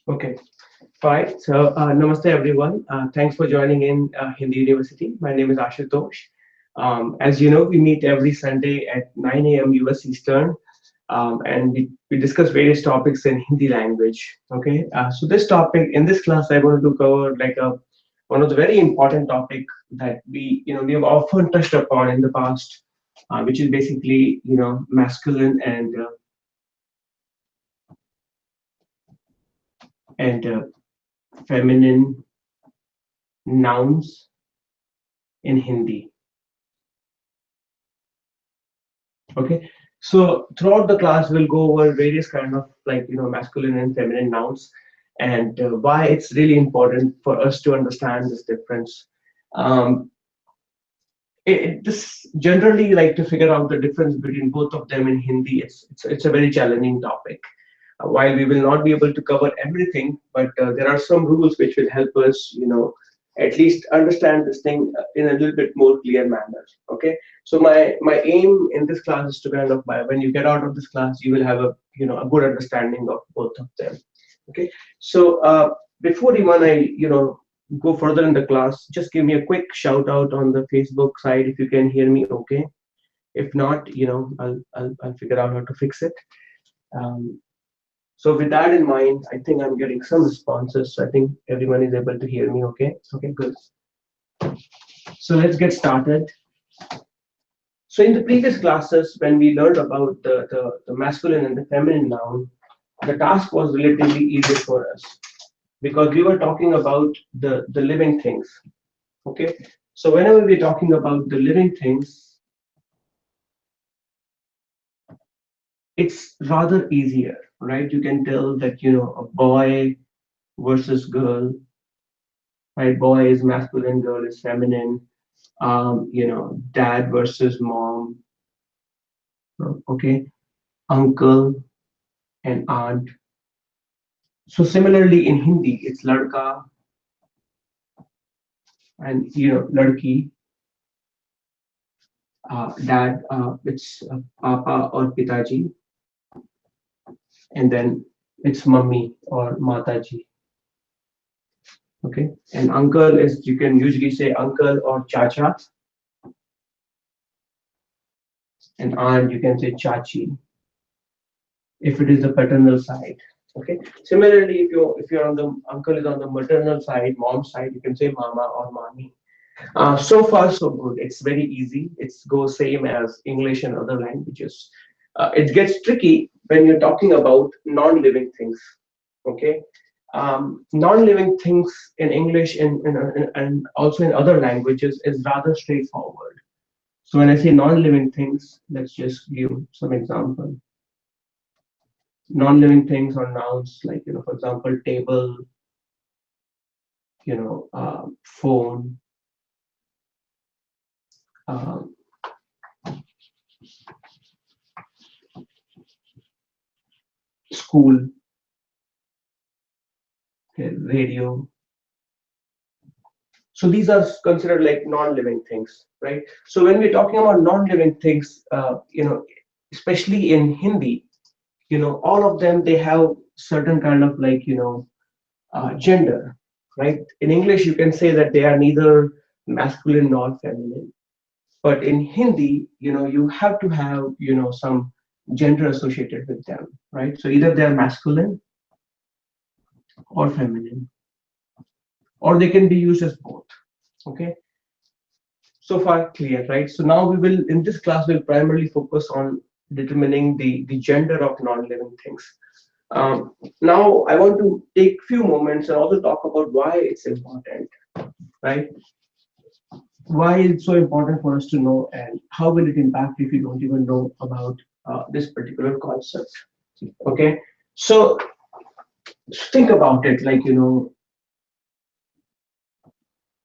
Okay, fine. So, namaste everyone. Thanks for joining in Hindi University. My name is Ashutosh. As you know, we meet every Sunday at 9 a.m. US Eastern, and we discuss various topics in Hindi language. Okay, so this topic in this class, I wanted to cover like one of the very important topic that we have often touched upon in the past, which is basically masculine and feminine nouns in Hindi. Okay, so throughout the class, we'll go over various kind of masculine and feminine nouns, and why it's really important for us to understand this difference. Um, this generally like to figure out the difference between both of them in Hindi. It's a very challenging topic. While we will not be able to cover everything, but there are some rules which will help us, at least understand this thing in a little bit more clear manner. Okay, so my aim in this class is to kind of, by when you get out of this class, you will have a a good understanding of both of them. Okay, so before even I go further in the class, just give me a quick shout out on the Facebook side if you can hear me. Okay, if not, I'll figure out how to fix it. Um, so with that in mind, I think I'm getting some responses. So I think everyone is able to hear me. Okay. Okay, good. So let's get started. So in the previous classes, when we learned about the masculine and the feminine noun, the task was relatively easy for us because we were talking about the living things. Okay. So whenever we're talking about the living things, it's rather easier, right? You can tell that, a boy versus girl, right? Boy is masculine, girl is feminine. Dad versus mom. Okay, uncle and aunt. So similarly in Hindi, it's ladka and ladki. Dad, it's papa or pitaji, and then it's mummy or mataji. Okay, and uncle is, you can usually say uncle or chacha, and aunt you can say chachi if it is the paternal side. Okay. Similarly, if you're on the uncle is on the maternal side, mom's side, you can say mama or mommy. So far, so good. It's very easy. It's goes same as English and other languages. It gets tricky when you're talking about non-living things. Okay. Non-living things in English and also in other languages is rather straightforward. So when I say non-living things, let's just give some example. Non-living things or nouns like for example table, phone, um, school, okay, radio. So these are considered like non-living things, right? So when we're talking about non-living things, especially in Hindi, all of them, they have certain kind of like gender, right? In English you can say that they are neither masculine nor feminine. But in Hindi, you have to have, some gender associated with them, right? So either they're masculine or feminine, or they can be used as both. Okay. So far clear, right? So now we will, in this class, we'll primarily focus on determining the gender of non-living things. Now I want to take few moments and also talk about why it's important, right? Why it's so important for us to know, and how will it impact if you don't even know about this particular concept. Okay, so think about it, like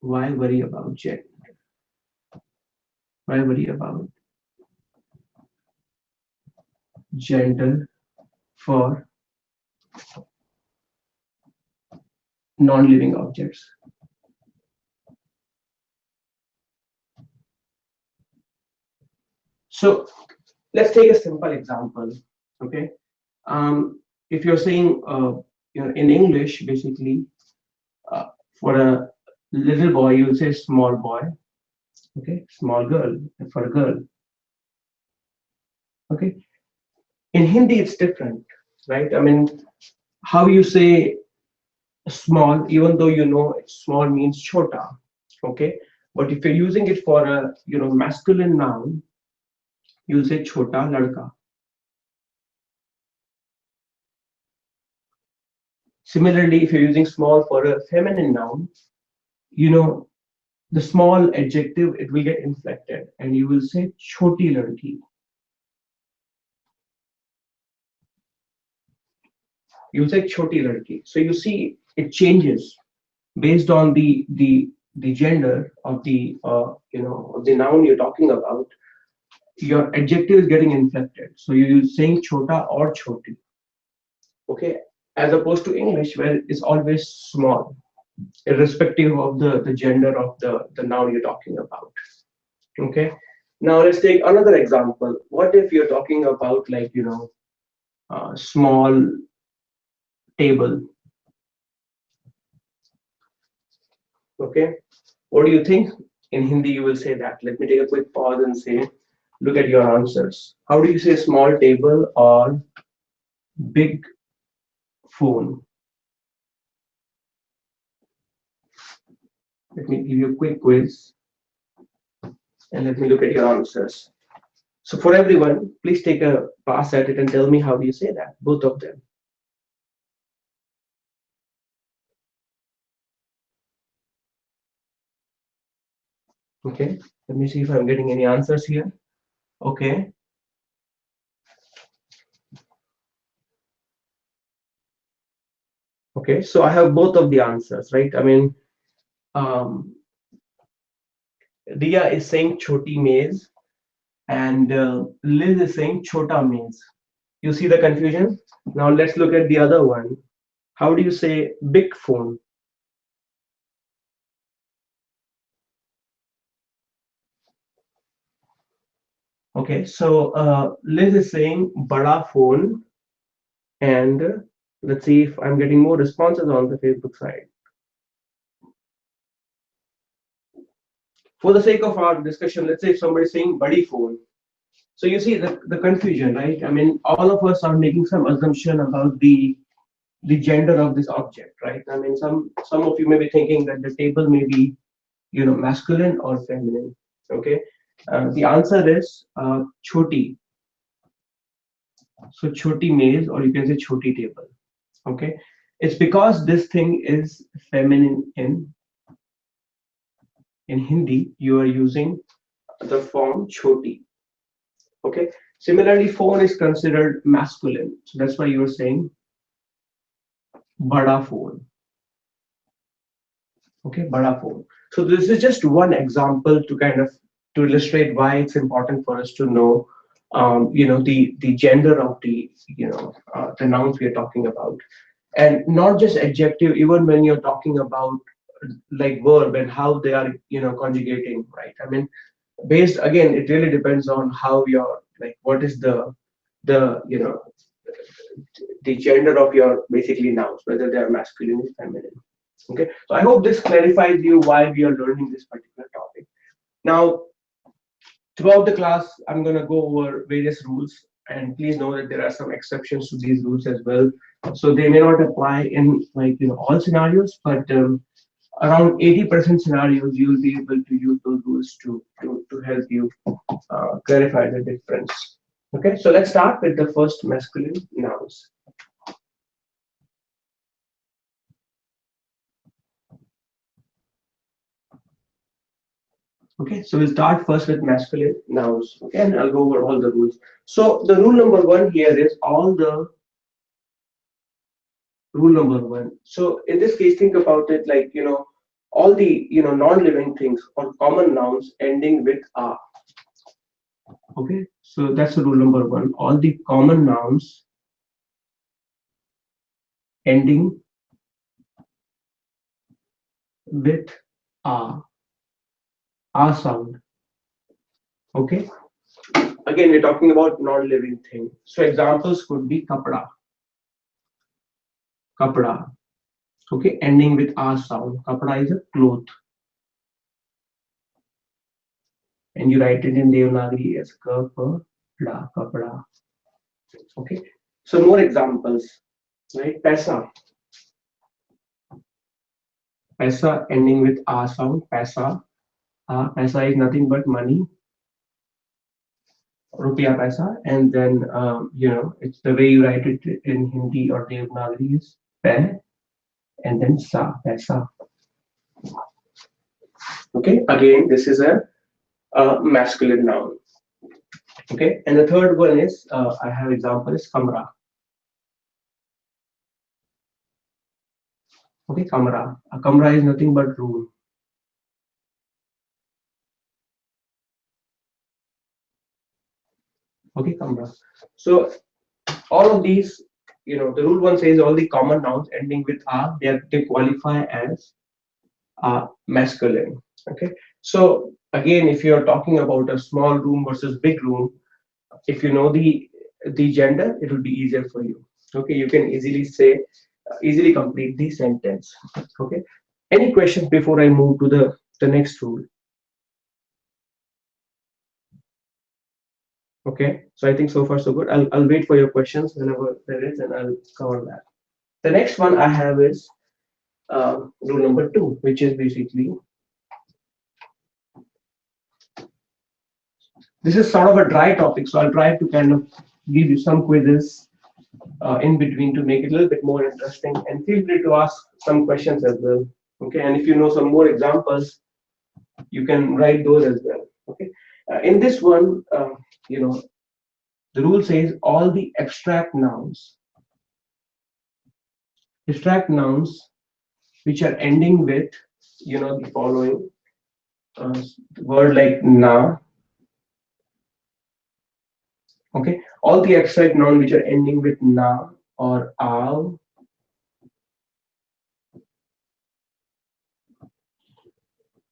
why worry about gender? Why worry about gender for non-living objects? So let's take a simple example. Okay, if you're saying in English, basically, uh, for a little boy, you will say small boy. Okay, small girl for a girl. Okay, in Hindi, it's different, right? I mean, how you say small, even though small means chota. Okay, but if you're using it for a masculine noun, you'll say chota ladka. Similarly, if you're using small for a feminine noun, you know the small adjective, it will get inflected, and you will say choti ladki. You say choti ladki. So you see, it changes based on the gender of the of the noun you're talking about. Your adjective is getting inflected, so you're saying chota or choti. Okay, as opposed to English, where it's always small, irrespective of the gender of the noun you're talking about. Okay, now let's take another example. What if you're talking about, like, small table? Okay, what do you think in Hindi you will say that? Let me take a quick pause and say, look at your answers. How do you say small table or big phone? Let me give you a quick quiz and let me look at your answers. So for everyone, please take a pass at it and tell me how do you say that, both of them. Okay, let me see if I'm getting any answers here. Okay, okay, so I have both of the answers, right? I mean, um, Ria is saying choti maze and Liz is saying chota maze. You see the confusion? Now let's look at the other one. How do you say big phone? Okay, so Liz is saying bada phone, and let's see if I'm getting more responses on the Facebook side. For the sake of our discussion, let's say if somebody's saying badi phone. So you see the confusion, right? I mean, all of us are making some assumption about the gender of this object, right? I mean, some of you may be thinking that the table may be masculine or feminine. Okay, the answer is choti. So choti maze, or you can say choti table. Okay, it's because this thing is feminine in Hindi. You are using the form choti. Okay, similarly, phone is considered masculine, so that's why you're saying bada phone. Okay, bada phone. So this is just one example to kind of to illustrate why it's important for us to know the gender of the nouns we are talking about, and not just adjective, even when you're talking about like verb and how they are conjugating, right? I mean, based again, it really depends on how you're, like, what is the the gender of your basically nouns, whether they are masculine or feminine. Okay, so I hope this clarifies you why we are learning this particular topic. Now, throughout the class, I'm going to go over various rules, and please know that there are some exceptions to these rules as well. So they may not apply in, like, all scenarios, but around 80% scenarios you will be able to use those rules to help you clarify the difference. Okay, so let's start with the first masculine nouns. Okay, so we'll start first with masculine nouns. Okay, and I'll go over all the rules. So the rule number one here is rule number one. So in this case, think about it like, all the non-living things or common nouns ending with a. Okay, so that's the rule number one. All the common nouns ending with a sound. Okay, again, we're talking about non-living thing. So examples could be kapda. kapda. Okay, ending with a sound. Kapda is a cloth, and you write it in Devanagari as kapda, kapda. Okay, so more examples, right? Paisa, paisa ending with a sound. Paisa, paisa is nothing but money, rupiah paisa, and then it's the way you write it in Hindi or Devanagari is pe, and then sa, paisa. Okay, again, this is a masculine noun. Okay, and the third one is I have example is kamra. Okay, kamra. A kamra is nothing but room. Okay, kamra. So all of these, the rule one says all the common nouns ending with a, they qualify as masculine. Okay, so again, if you are talking about a small room versus big room, if you know the gender, it will be easier for you. Okay, you can easily say, easily complete the sentence. Okay, any questions before I move to the next rule? Okay, so I think so far so good. I'll wait for your questions whenever there is, and I'll cover that. The next one I have is rule number two, which is basically, this is sort of a dry topic, so I'll try to kind of give you some quizzes in between to make it a little bit more interesting. And feel free to ask some questions as well. Okay, and if you know some more examples, you can write those as well. Okay, in this one, you know, the rule says all the abstract nouns which are ending with, the following uh, word like na. Okay, all the abstract nouns which are ending with na or av,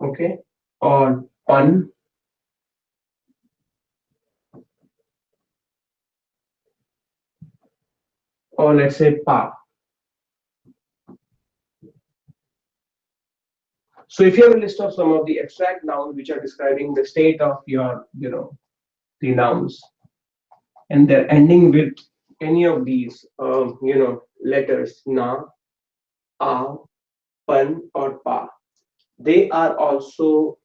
okay, or pan, or let's say pa. So if you have a list of some of the abstract nouns which are describing the state of your, the nouns, and they're ending with any of these, letters na, a, pan, or pa, they are also,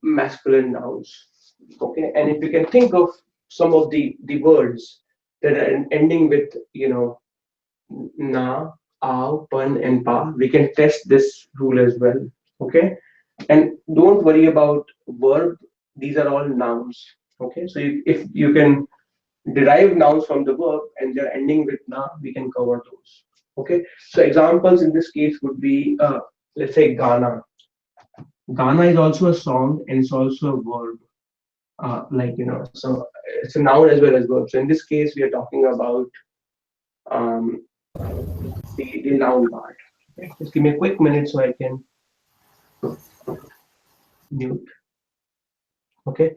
masculine nouns. Okay, and if you can think of some of the words that are ending with, na, a, pan, and pa, we can test this rule as well. Okay, and don't worry about verb, these are all nouns. Okay, so if you can derive nouns from the verb and they're ending with na, we can cover those. Okay, so examples in this case would be, let's say Ghana. Ghana is also a song and it's also a verb. So it's a noun as well as verb. So in this case, we are talking about um, the noun part. Okay, just give me a quick minute so I can mute. Okay,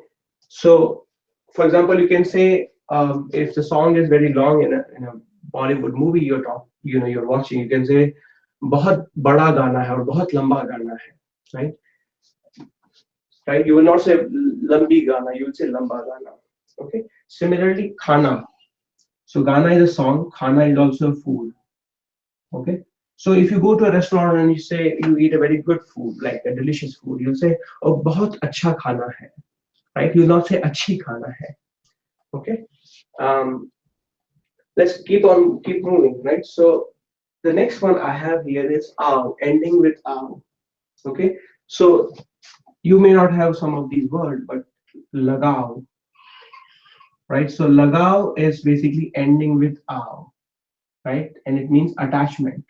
so for example, you can say, if the song is very long in a Bollywood movie you're watching, you can say बहुत बड़ा गाना है और बहुत लंबा गाना है, right? Right? You will not say lambi gana, you will say lamba gana. Okay. Similarly, khana. So gana is a song, khana is also a food. Okay. So if you go to a restaurant and you say you eat a very good food, like a delicious food, you'll say, oh, bahut acha khana hai. Right? You will not say achhi khana hai. Okay. Um, let's keep moving, right? So the next one I have here is aw, ending with aw. Okay. So you may not have some of these words, but lagao, right? So lagao is basically ending with aw, right? And it means attachment.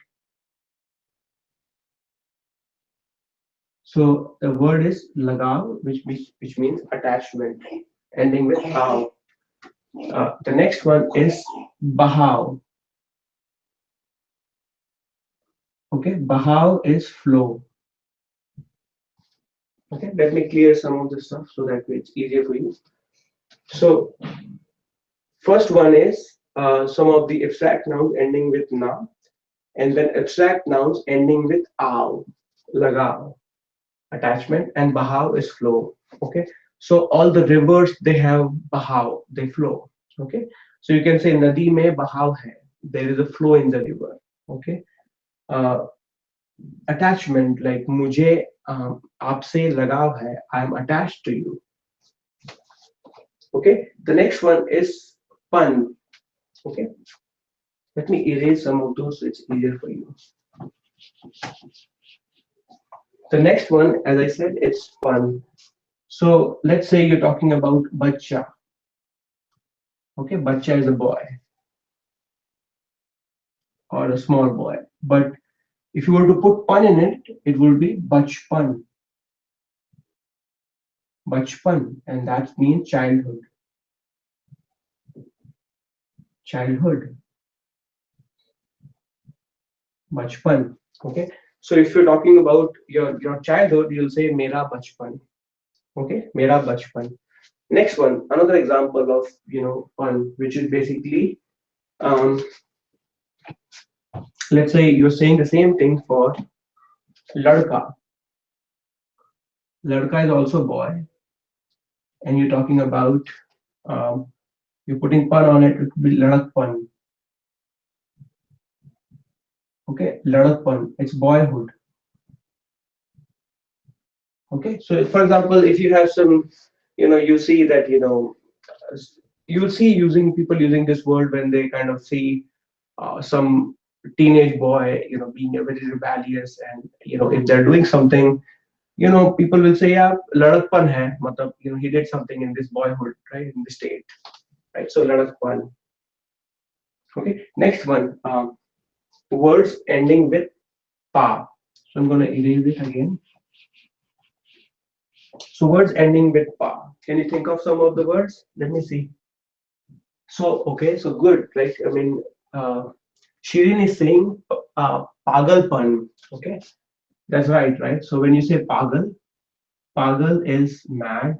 So the word is lagao, which means attachment, ending with aw. The next one is bahao. Okay, bahao is flow. Okay, let me clear some of the stuff so that it's easier for you. So first one is some of the abstract nouns ending with na, And then abstract nouns ending with aw, lagao, attachment, and bahaw is flow. Okay, so all the rivers they have bahaw, they flow. Okay, so you can say nadi mein bahaw hai, there is a flow in the river. Okay, uh, attachment like मुझे आपसे लगाव है, I am attached to you. Okay, the next one is pun. Okay, let me erase some of those so it's easier for you. The next one, as I said, it's pun. So let's say you're talking about bacha. Okay, bacha is a boy or a small boy, but if you were to put pun in it, it will be bachpan, bachpan, and that means childhood, childhood, bachpan. Okay, so if you're talking about your childhood, you'll say mera bachpan. Okay, mera bachpan. Next one, another example of pun, which is basically um, let's say you're saying the same thing for ladka. Ladka is also boy, and you're talking about um, you're putting pun on it. It could be ladakpan. Okay, ladakpan. It's boyhood. Okay, so for example, if you have some, you see that you'll see using people using this word when they kind of see some teenage boy, being a very rebellious, and if they're doing something, people will say, yeah, ladakpan hai, matlab, he did something in this boyhood, right, in the state, right? So ladakpan. Okay, next one, words ending with pa. So I'm going to erase it again. So words ending with pa. Can you think of some of the words? Let me see. So okay, so good, right? I mean, Shirin is saying pagalpan. Okay, that's right? So when you say pagal, pagal is mad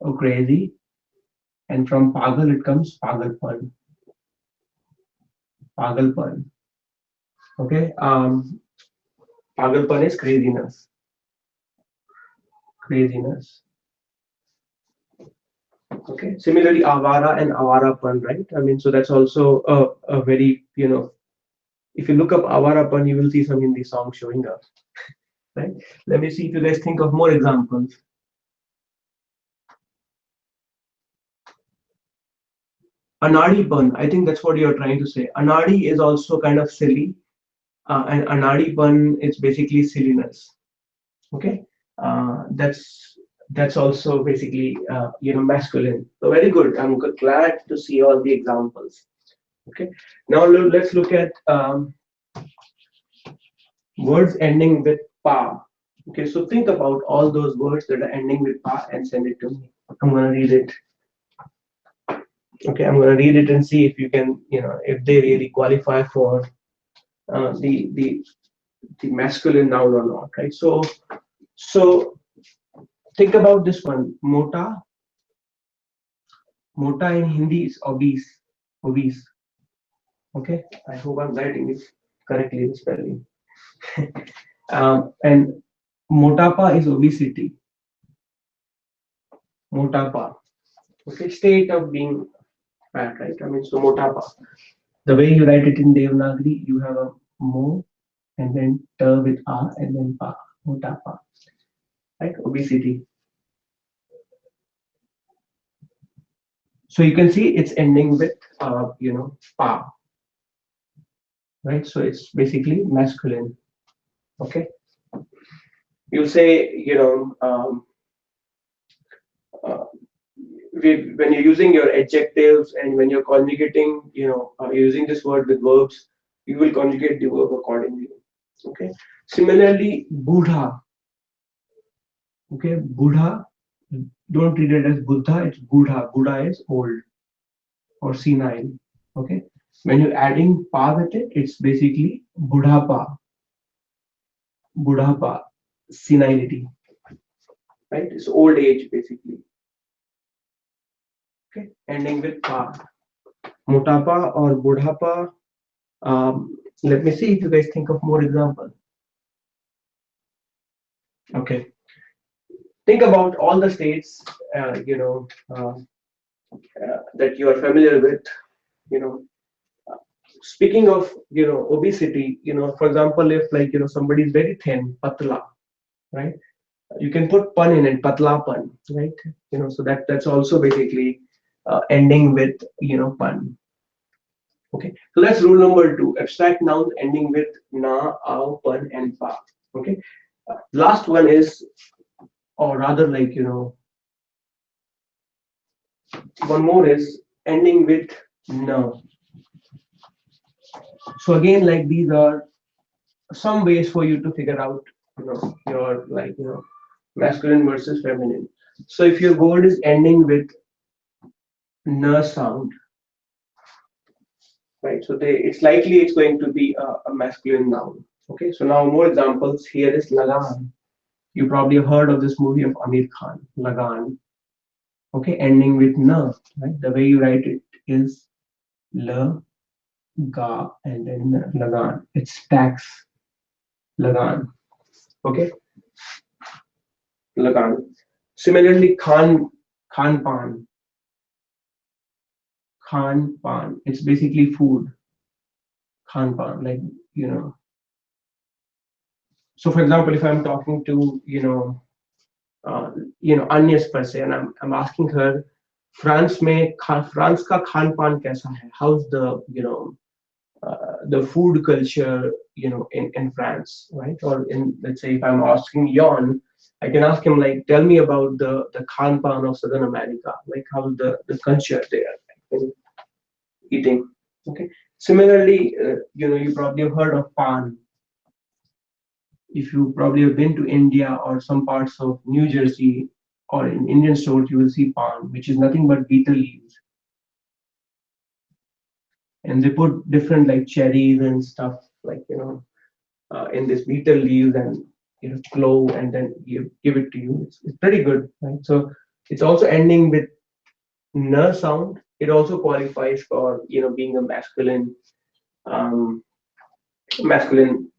or crazy, and from pagal it comes pagalpan. Pagalpan. Okay, pagalpan is craziness. Craziness. Okay. Similarly, avara and avarapan, right? I mean, so that's also a very, if you look up avarapan, you will see some Hindi songs showing up, right? Let me see if you guys think of more examples. Anadipan, I think that's what you're trying to say. Anadi is also kind of silly, and anadipan is basically silliness. Okay, that's also basically masculine. So very good. I'm glad to see all the examples. Okay, now let's look at words ending with pa. Okay, so think about all those words that are ending with pa and send it to me. I'm gonna read it. Okay, I'm gonna read it and see if you can, if they really qualify for the masculine noun or not, right? So think about this one. Mota. Mota in Hindi is obese. Obese. Okay, I hope I'm writing it correctly, the spelling. And motapa is obesity. Motapa. Okay, state of being fat, right? I mean, so motapa. The way you write it in Devanagari, you have a mo and then ta with a and then pa. Motapa. Right? Obesity. So you can see it's ending with pa. Right? So it's basically masculine. Okay. You say, uh, when you're using your adjectives and when you're conjugating, using this word with verbs, you will conjugate the verb accordingly. Okay. Similarly, Buddha. Okay, Buddha. Don't read it as Buddha. It's Buddha. Buddha is old or senile. Okay. When you're adding pa with it, it's basically Buddhapa. Buddhapa. Senility. Right. It's old age basically. Okay. Ending with pa. Motapa or Buddhapa. Let me see if you guys think of more example. Okay, think about all the states, that you are familiar with. You know, speaking of obesity, for example, if like somebody is very thin, patla, right? You can put pun in it, patla pun, right? So that's also basically ending with pun. Okay, so that's rule number two. Abstract nouns ending with na, aw, pun, and pa. Okay, last one is, or rather, like one more is ending with na. So again, like these are some ways for you to figure out, your like masculine versus feminine. So if your word is ending with na sound, right? So it's likely it's going to be a masculine noun. Okay, so now more examples. Here is lagan. You probably have heard of this movie of Amir Khan, Lagan. Okay, ending with na, right? The way you write it is la, ga, and then lagan. It stacks, lagan. Okay, lagan. Similarly, khan pan, khan pan. It's basically food, khan pan. Like you know. So, for example, if I'm talking to uh, Agnes per se, and I'm asking her, France का खान पान कैसा है? How's the the food culture in France, right? Or in, let's say, if I'm asking Jan, I can ask him like, tell me about the khan pan of Southern America, like how's the culture there in eating. Okay. Similarly, you probably have heard of pan. If you probably have been to India or some parts of New Jersey or in Indian stores, you will see pan, which is nothing but betel leaves, and they put different like cherries and stuff like in this betel leaves and clove, and then give it to you. It's pretty good, right? So it's also ending with n sound. It also qualifies for being a um, masculine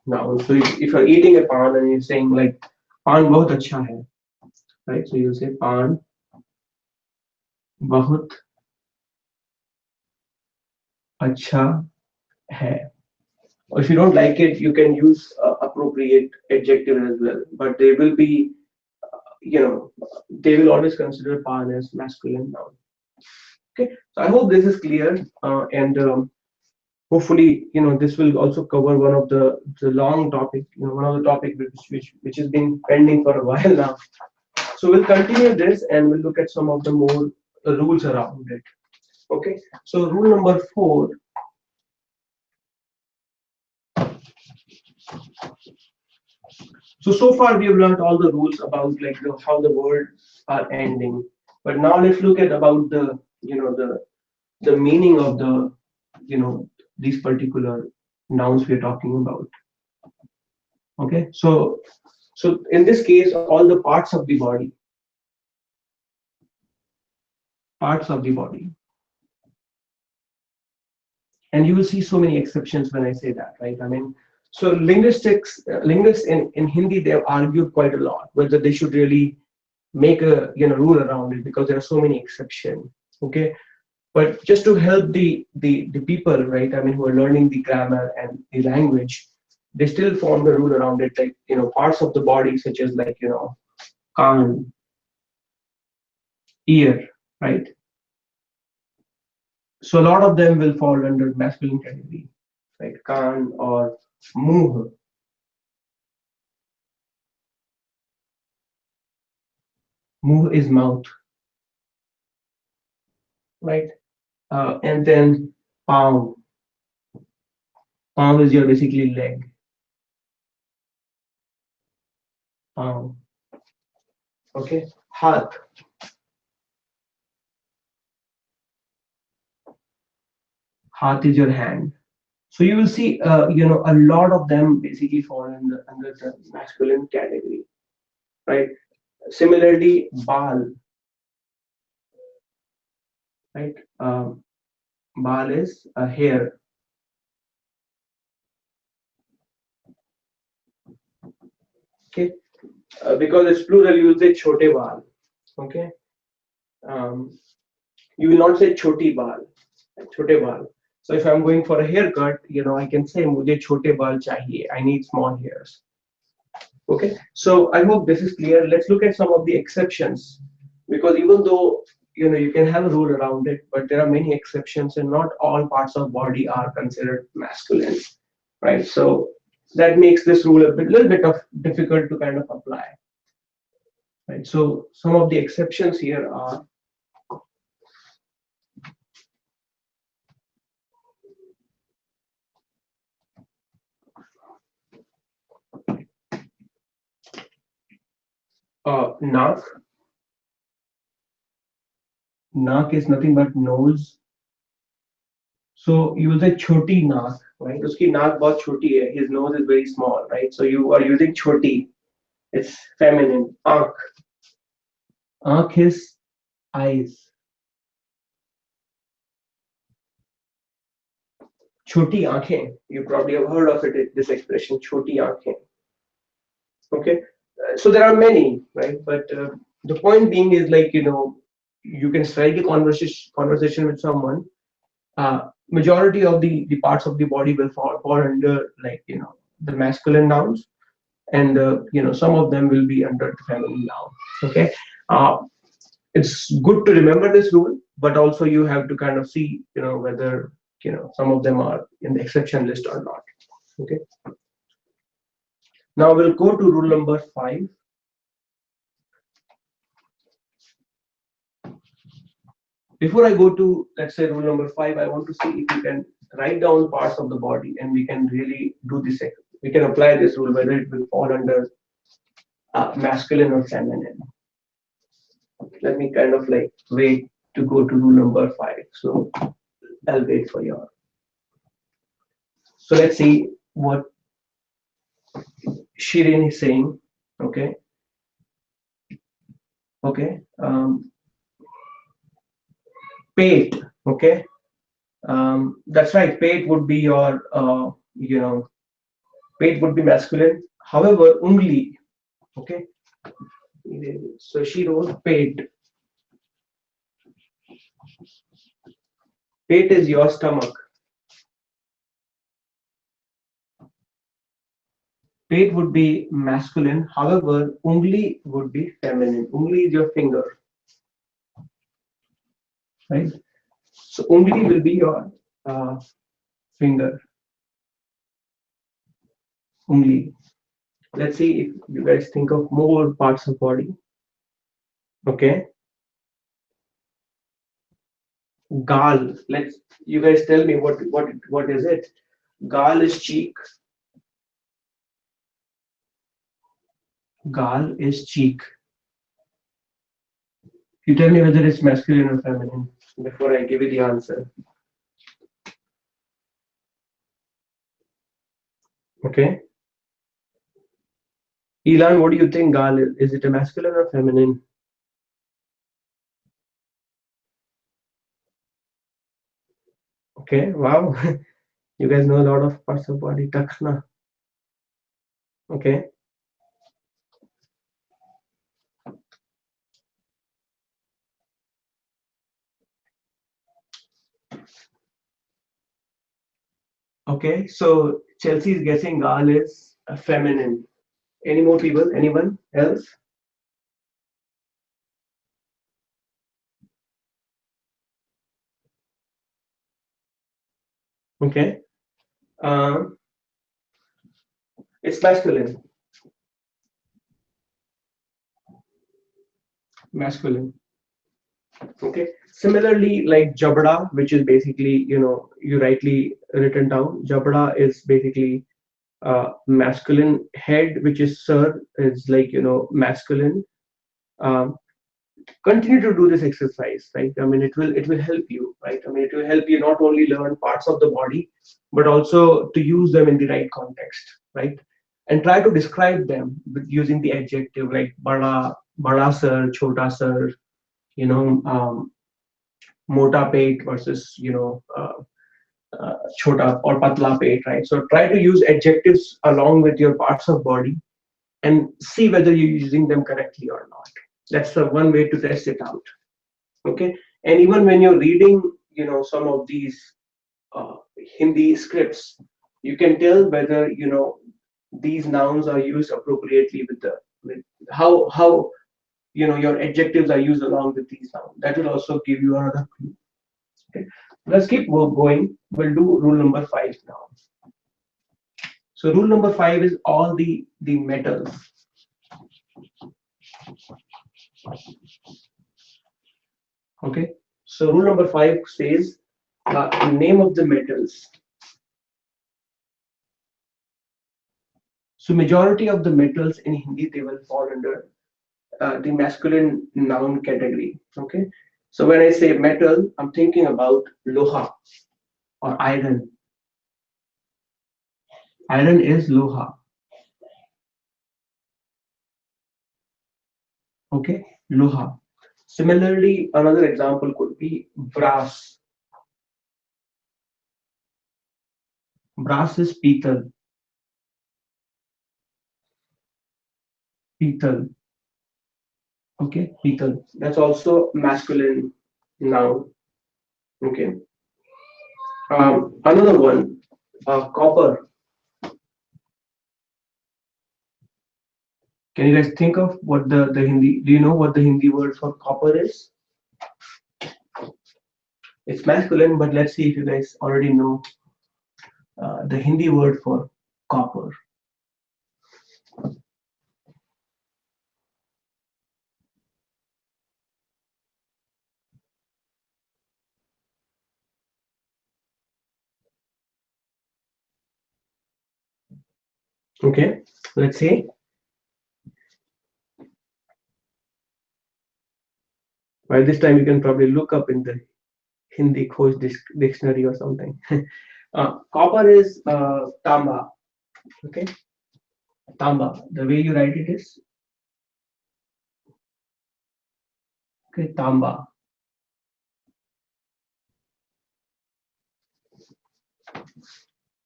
noun. So if you're eating a pan and you're saying like pan bahut acha hai, right? So you say pan bahut acha hai. Or if you don't like it, you can use appropriate adjective as well. But they will be, they will always consider pan as masculine noun. Okay, so I hope this is clear, and hopefully, this will also cover one of the long topic, one of the topic which has been pending for a while now. So we'll continue this and we'll look at some of the more rules around it. Okay, so rule number four. So far we have learned all the rules about like how the words are ending, but now let's look at about the the meaning of the these particular nouns we're talking about. Okay, so in this case, all the parts of the body, and you will see so many exceptions when I say that, right? I mean, so linguists in Hindi, they have argued quite a lot whether they should really make a rule around it because there are so many exceptions. Okay, but just to help the people, right? I mean, who are learning the grammar and the language, they still form the rule around it, like parts of the body such as like kan, ear, right? So a lot of them will fall under masculine category, right? Kan or muh. Muh is mouth, right? And then palm. Palm is your basically leg. Palm. Okay. Hath. Hath is your hand. So you will see, a lot of them basically fall under the masculine category, right? Similarly, bal, right? Bal is a hair, Okay, because it's plural, you will say chote bal. Okay, um, you will not say choti bal, chote bal. So if I'm going for a haircut, I can say mujhe chote bal chahiye. I need small hairs. Okay, so I hope this is clear. Let's look at some of the exceptions, because even though you can have a rule around it, but there are many exceptions, and not all parts of body are considered masculine, right? So that makes this rule little bit of difficult to kind of apply, right? So some of the exceptions here are naak. Naak is nothing but nose. So you will say choti naak, right? Uski naak bahut choti hai. His nose is very small, right? So you are using choti. It's feminine. Aankh. Aankh is eyes. Choti aankhein. You probably have heard of it. This expression, choti aankhein. Okay. So there are many, right? But the point being is like you can strike a conversation with someone. Majority of the parts of the body will fall under like the masculine nouns, and some of them will be under the feminine noun. Okay. Uh, it's good to remember this rule, but also you have to kind of see whether some of them are in the exception list or not. Okay. Now we'll go to rule number 5. Before I go to, let's say, rule number 5, I want to see if you can write down parts of the body and we can really do this. We can apply this rule whether it will fall under masculine or feminine. Let me kind of like wait to go to rule number 5. So I'll wait for your. So let's see what Shirin is saying. Okay. Okay. Pate. Okay. That's right. Pate would be your, pate would be masculine. However, ungli. Okay. So she wrote pate. Pate is your stomach. Pate would be masculine. However, ungli would be feminine. Ungli is your finger, right? So ungli will be your finger. Ungli. Let's see if you guys think of more parts of body. Okay. Gal. Let's you guys tell me what is it? Gal is cheek. Gal is cheek. You tell me whether it's masculine or feminine before I give you the answer. Okay. Elan, what do you think gal is? Is it a masculine or feminine? Okay, wow. You guys know a lot of parts of body. Takhna. Okay. Okay, so Chelsea is guessing gal is a feminine. Any more people? Anyone else? Okay. Um, it's masculine. Masculine. Okay. Similarly, like jabda, which is basically, you rightly written down. Jabda is basically masculine. Head, which is sir, is like masculine. Um, Continue to do this exercise, right? I mean, it will help you, right? I mean, it will help you not only learn parts of the body, but also to use them in the right context, right? And try to describe them with using the adjective like bada sir, chota sir, mota pate versus chota or patla pate, right? So try to use adjectives along with your parts of body and see whether you're using them correctly or not. That's the one way to test it out. Okay, and even when you're reading, some of these uh, Hindi scripts, you can tell whether these nouns are used appropriately with how your adjectives are used along with these nouns. That will also give you another clue. Okay, let's keep going. We'll do rule number 5 now. So rule number 5 is all the metals. Okay, so rule number 5 says name of the metals. So majority of the metals in Hindi, they will fall under the masculine noun category. Okay, so when I say metal, I'm thinking about loha or iron. Iron is loha. Okay, loha. Similarly, another example could be brass. Brass is pital. Pital. Okay, pital. That's also masculine noun. Okay. Another one, copper. Can you guys think of what the Hindi? Do you know what the Hindi word for copper is? It's masculine, but let's see if you guys already know the Hindi word for copper. Okay, let's see. By this time, you can probably look up in the Hindi Khoj dictionary or something. Copper is tamba. Okay, tamba. The way you write it is okay, tamba.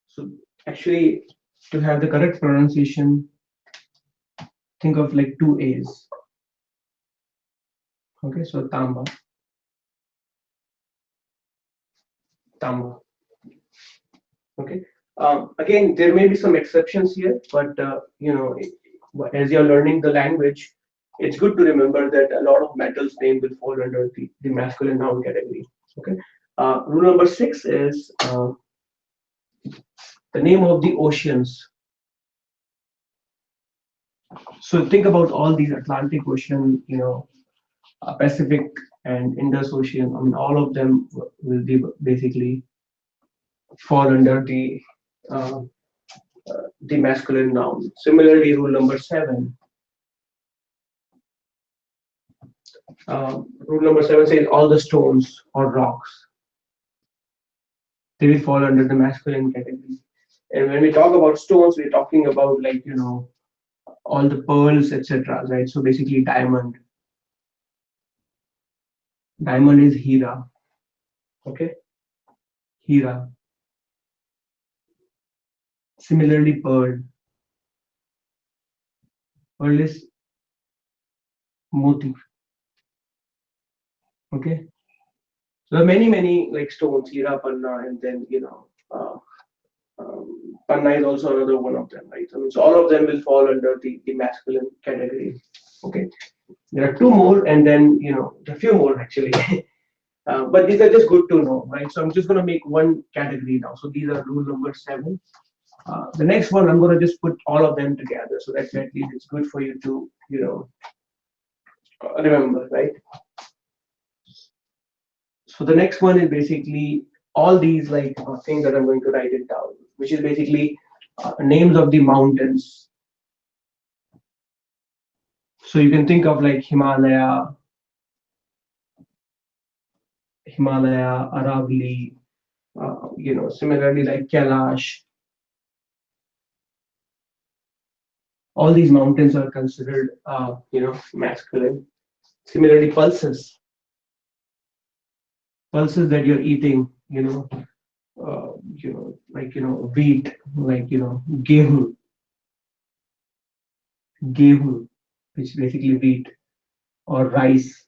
So actually, to have the correct pronunciation, think of like two A's. Okay, so tamba, tamba. Okay. Again, there may be some exceptions here, but as you're learning the language, it's good to remember that a lot of metals name will fall under the masculine noun category. Okay. Rule number 6 is the name of the oceans. So think about all these Atlantic Ocean, Pacific and Indus Ocean. I mean, all of them will be basically fall under uh, the masculine noun. Similarly, rule number 7. Rule number 7 says all the stones or rocks, they will fall under the masculine category. And when we talk about stones, we're talking about like all the pearls, etc. Right? So basically, diamond. Diamond is hira. Okay, hira. Similarly, pearl. Pearl is moti. Okay. So there are many like stones, hira, panna, and then panna is also another one of them, right? I mean, so all of them will fall under the masculine category. Okay. There are two more, and then a few more actually. But these are just good to know, right? So I'm just going to make one category now. So these are rule number 7. The next one, I'm going to just put all of them together, so that at least it's good for you to remember, right? So the next one is basically all these like things that I'm going to write it down, which is basically names of the mountains. So you can think of like Himalaya, Aravalli, similarly like Kailash. All these mountains are considered, masculine. Similarly, pulses that you're eating, like wheat, like gehu. gehu, which is basically wheat, or rice,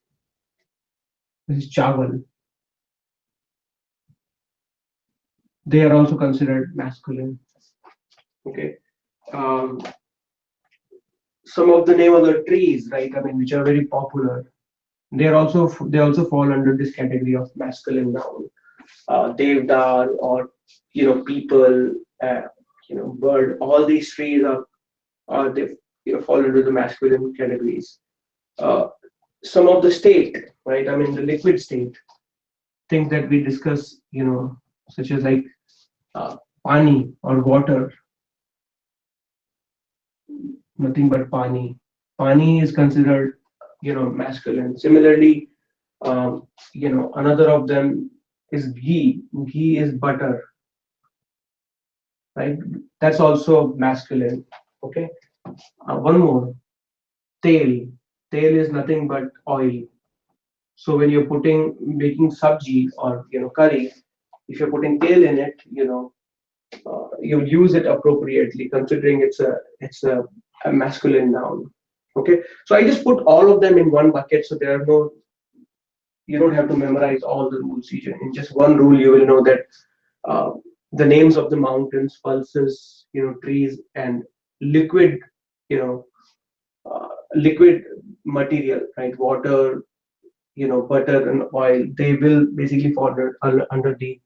which is chawal. They are also considered masculine. Okay. Um, some of the name of the trees, right? I mean, which are very popular. They also fall under this category of masculine noun. Devdar, or people, uh, bird. All these trees are they fall into the masculine categories. Uh, some of the state, right? I mean, the liquid state, things that we discuss, such as like uh, pani or water, nothing but pani. Pani is considered, masculine. Similarly, another of them is ghee. Ghee is butter, right? That's also masculine. Okay. One more, tail. Tail is nothing but oil. So when you're making sabji or curry, if you're putting tail in it, you'll use it appropriately, considering it's a masculine noun. Okay, so I just put all of them in one bucket, so there are no you don't have to memorize all the rules. In just one rule, you will know that uh, the names of the mountains, pulses, trees, and liquid, you know, liquid material, right? Water, butter and oil. They will basically fall under the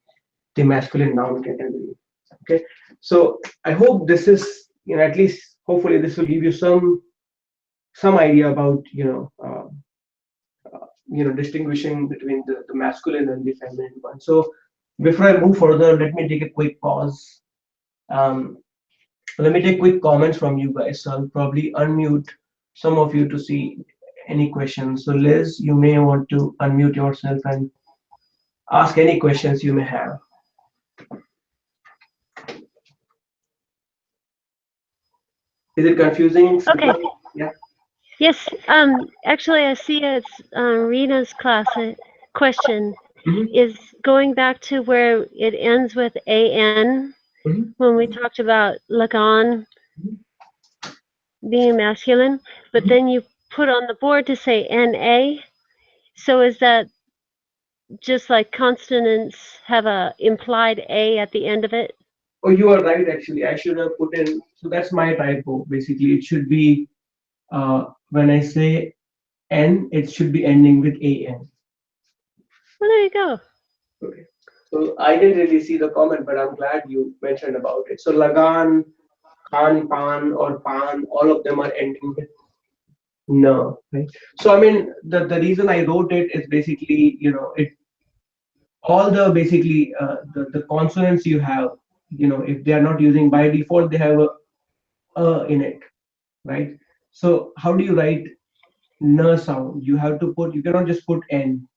masculine noun category. Okay, so I hope this is, at least hopefully this will give you some idea about distinguishing between the masculine and the feminine one. So before I move further, let me take a quick pause. Um, Let me take quick comments from you guys. So I'll probably unmute some of you to see any questions. So Liz, you may want to unmute yourself and ask any questions you may have. Is it confusing? Okay. Yeah. Yes. Actually, I see it's Rena's question Hmm. is going back to where it ends with an Hmm. when we talked about lagan being masculine, but Hmm. then you put on the board to say na. So is that just like consonants have a implied a at the end of it? Oh, you are right. Actually, I should have put in. So that's my typo. Basically, it should be when I say n, it should be ending with an. Well, there you go. Okay. So I didn't really see the comment, but I'm glad you mentioned about it. So lagan, khan, pan, or pan, all of them are ending with no. Right. So I mean, the reason I wrote it is basically, it all the basically the consonants you have, if they are not using by default, they have a in it, right? So how do you write n sound? You cannot just put n,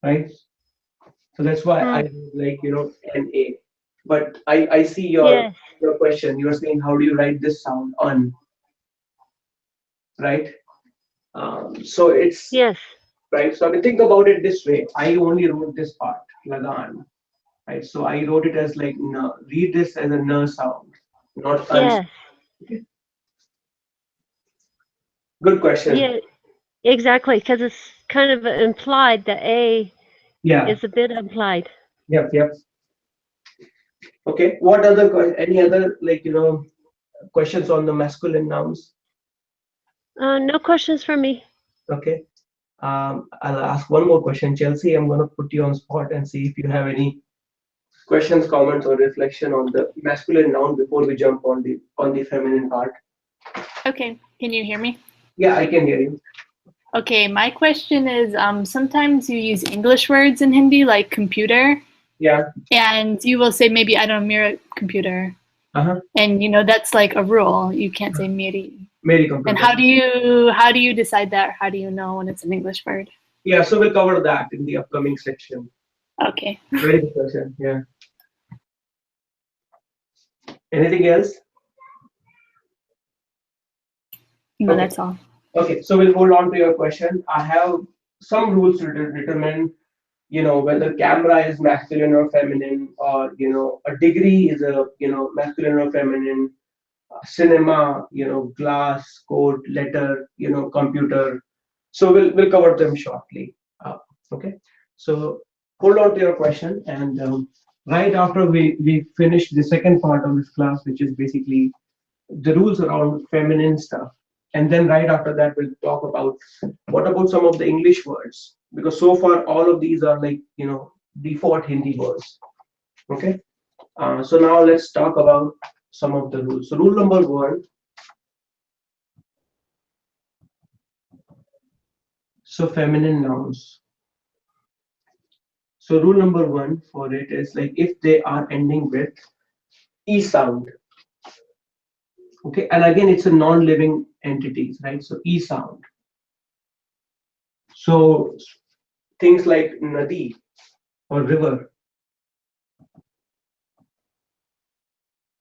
right? So that's why I Hmm. like, na. But I see Yes. your question. You're saying how do you write this sound un, right? So it's Yes. right. So I mean, think about it this way. I only wrote this part, lagan, right? So I wrote it as like n. Read this as a n sound, not un. Yes. Okay. Good question. Yeah. Exactly, because it's kind of implied. The a Yeah. is a bit implied. Yep. Yep. Okay. What other any other like questions on the masculine nouns? No questions from me. Okay. I'll ask one more question, Chelsea. I'm going to put you on spot and see if you have any questions, comments, or reflection on the masculine noun before we jump on the feminine part. Okay, can you hear me? Yeah, I can hear you. Okay, my question is sometimes you use English words in Hindi like computer, Yeah. and you will say maybe I don't mirror computer. Uh-huh. And that's like a rule. You can't say miri. Mary And computer. how do you decide that? How do you know when it's an English word? Yeah, so we'll cover that in the upcoming section. Okay. Very good question. Yeah. Anything else? No, Okay. that's all. Okay, so we'll hold on to your question. I have some rules to determine, whether camera is masculine or feminine, or a degree is a masculine or feminine. cinema, glass, coat, letter, computer. So we'll cover them shortly. Okay. So hold on to your question, and right after we finish the second part of this class, which is basically the rules around feminine stuff, and then right after that we'll talk about what about some of the English words, because so far all of these are like default Hindi words. Okay. So now let's talk about some of the rules. So rule number one. So feminine nouns. So rule number one for it is like if they are ending with e sound. Okay, and again it's a non-living entities, right? So e sound. So things like nadi or river,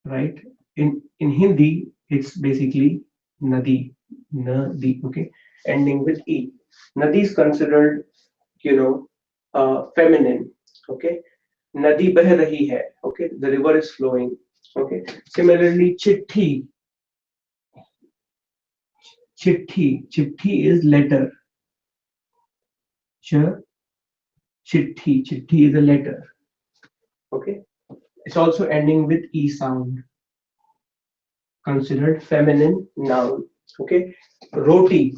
right? In Hindi, it's basically nadi, nadi. Okay, ending with e. Nadi is considered, feminine. Okay, nadi beh rahi hai. Okay, the river is flowing. Okay. Similarly, chitti, chitti is letter. Chitti is a letter. Okay. It's also ending with e sound, considered feminine noun. Okay. Roti.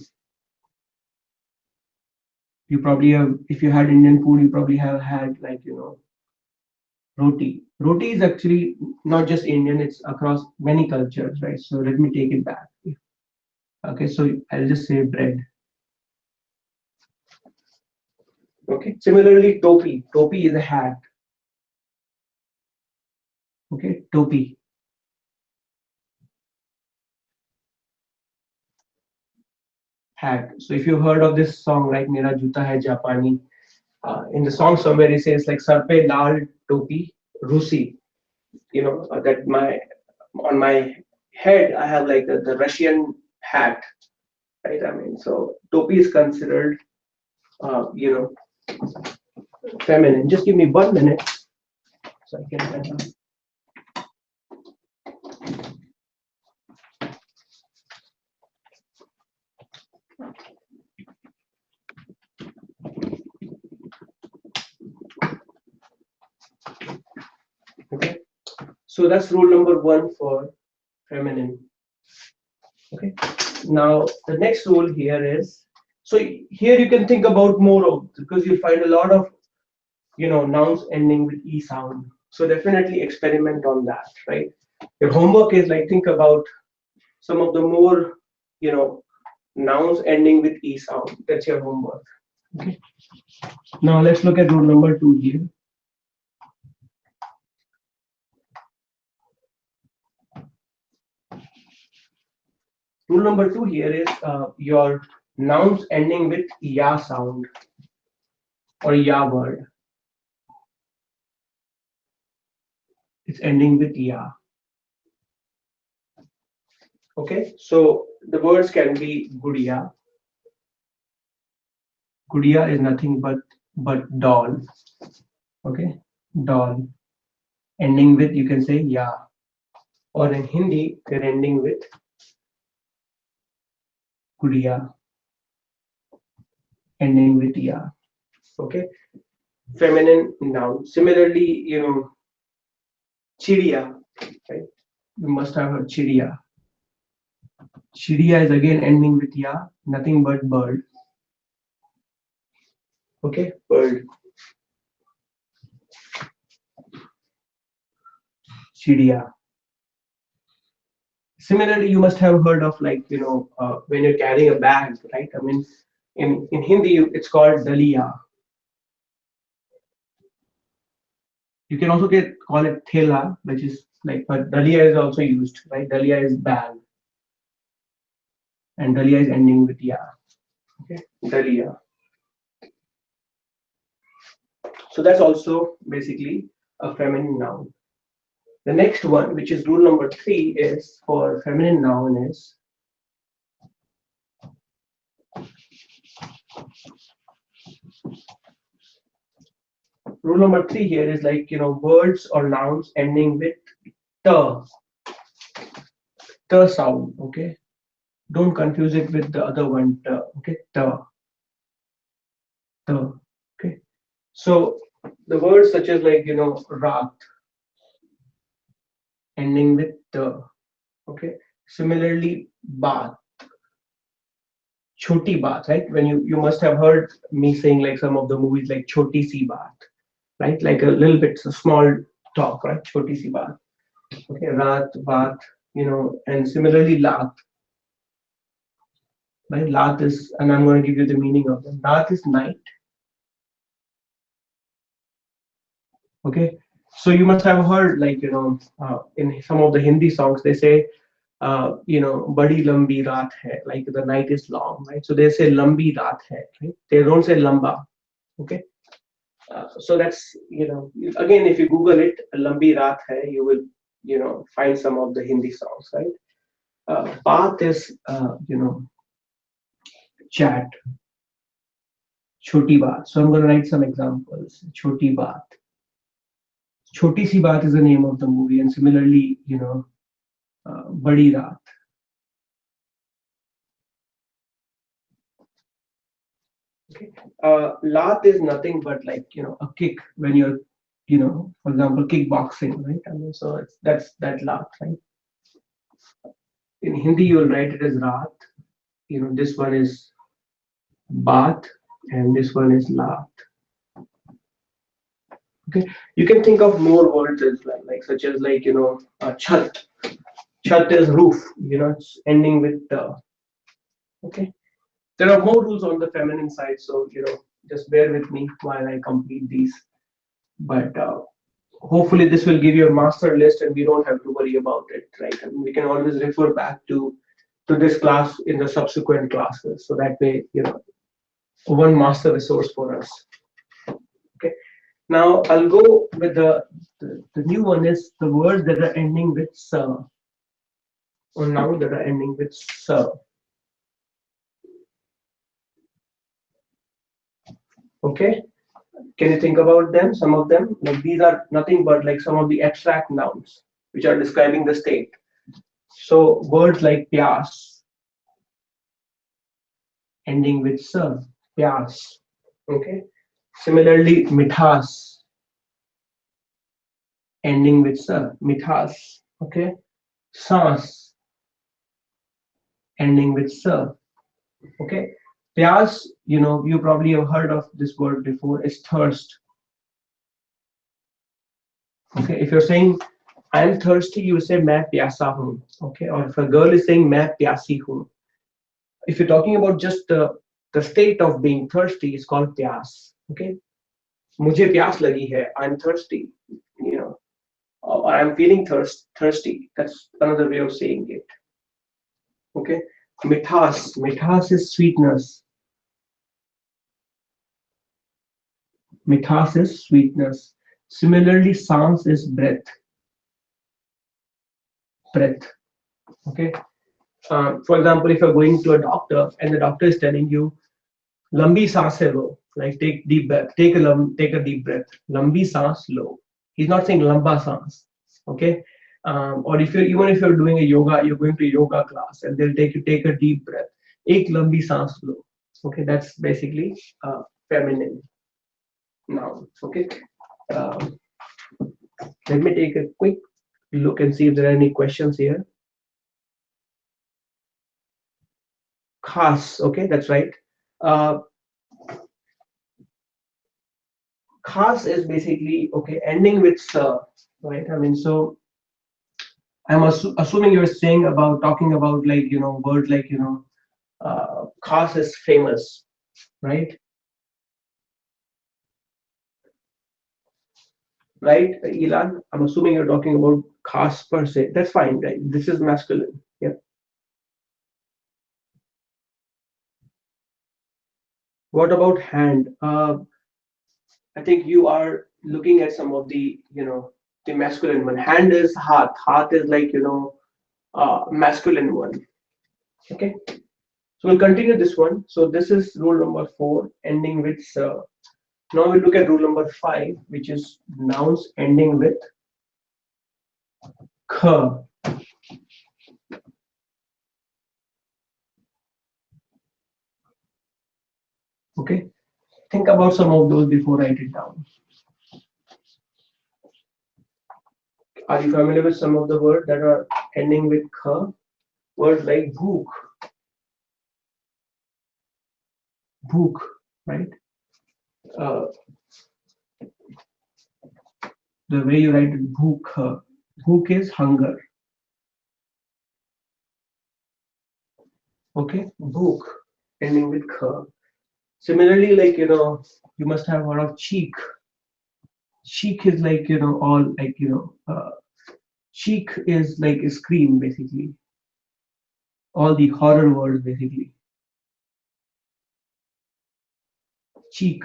You probably have, if you had Indian food, you probably have had like roti. Roti is actually not just Indian; it's across many cultures, right? So let me take it back. Okay, so I'll just say bread. Okay. Similarly, topi. Topi is a hat. Okay, topi. Hat. So if you've heard of this song, like Mera Juta Hai Japani, in the song somewhere it says like Sar pe lal topi Rusi. That my on my head I have like the Russian hat, right? I mean, so topi is considered, feminine. Just give me 1 minute so I can write down. Okay, so that's rule number one for feminine. Okay, now the next rule here is, so here you can think about more of, because you find a lot of nouns ending with e sound, so definitely experiment on that, right? Your homework is like think about some of the more nouns ending with e sound. That's your homework. Okay, now let's look at rule number two here. Rule number two here is your nouns ending with ya sound or ya word. It's ending with ya. Okay, so the words can be gudiya. Gudiya is nothing but doll. Okay, doll. Ending with, you can say ya. Or in Hindi, they're ending with gudiya. Ending with ya. Okay, feminine noun. Similarly, chidiya. Right? You must have heard chidiya. Chidiya is again ending with ya, nothing but bird. Okay, bird. Chidiya. Similarly, you must have heard of like when you're carrying a bag, right? I mean, in Hindi it's called daliya. You can also call it thela, which is like, but daliya is also used, right? Daliya is bag, and daliya is ending with ya. Okay, daliya. So that's also basically a feminine noun. The next one, which is rule number three, is for feminine noun is rule number three here is like words or nouns ending with ta. the sound. Okay, don't confuse it with the other one. The, okay, the. Okay, so the words such as like rat ending with the. Okay, similarly bath, choti bath, right? When you must have heard me saying like some of the movies like choti si bath, right? Like a little bit a small talk, right? Choti si bath. Okay, rat, bath, and similarly lat, right? Lat is, and I'm going to give you the meaning of them. Lat is night. Okay, so you must have heard like in some of the Hindi songs they say badi lambi raat hai, like the night is long, right? So they say lambi raat hai, right? They don't say lamba. Okay, so that's again, if you Google it, lambi raat hai, you will find some of the Hindi songs, right? Baat is chat, choti baat. So I'm going to write some examples. Choti baat. Choti si baat is the name of the movie, and similarly, badi raat. Okay. Lat is nothing but like a kick when you're for example kickboxing, right? I mean, so that's that lat, right? In Hindi you'll write it as raat. This one is baat, and this one is lat. Okay, you can think of more words as well, like such as like chat. Chat is roof. It's ending with okay. There are more rules on the feminine side, so just bear with me while I complete these. But hopefully this will give you a master list, and we don't have to worry about it, right? And we can always refer back to this class in the subsequent classes, so that way one master resource for us. Okay. Now I'll go with the new one is the words that are ending with sir, or noun that are ending with sir. Okay. Can you think about them? Some of them, like these are nothing but like some of the abstract nouns which are describing the state. So words like pyas ending with sir, pyas. Okay. Similarly, mithas ending with sir, mithas. Okay. Sans ending with sir. Okay. Pyas, you probably have heard of this word before, is thirst. Okay. If you're saying I'm thirsty, you say main pyasa hoon. Okay. Or if a girl is saying main pyasi hoon. If you're talking about just the state of being thirsty, it's called pyas. Okay. Mujhe pyas lagi hai. I'm thirsty. Or I'm feeling thirsty. That's another way of saying it. Okay. Mithas. Mithas is sweetness. Mithas is sweetness. Similarly, sans is breath. Breath. Okay. For example, if you're going to a doctor and the doctor is telling you, "Lambi saans hai lo," like take deep breath, take a deep breath. Lambi saans lo. He's not saying lamba saans. Okay. Or if you're doing a yoga, you're going to a yoga class and they'll take a deep breath. Ek lambi saans lo. Okay, that's basically feminine noun. Okay. Um, Let me take a quick look and see if there are any questions here. Khas, okay, that's right. Uh, Khas is basically okay, ending with sir, right? I mean, so I'm assuming you're saying about talking about like word like khas is famous, right? Right, Elan? I'm assuming you're talking about khas per se. That's fine, right? This is masculine. Yeah. What about hand? I think you are looking at some of the masculine one. Hand is hath. Hath is like masculine one. Okay. So we'll continue this one. So this is rule number 4, ending with now we'll look at rule number 5, which is nouns ending with kh. Okay, think about some of those before I write it down. Are you familiar with some of the words that are ending with kh? Words like bhook, bhook, right? Uh, the way you write it, bhook, bhook is hunger. Okay, bhook, ending with kh. Similarly, like you must have heard of cheek. Cheek is like all like cheek is like a scream basically. All the horror words basically. Cheek.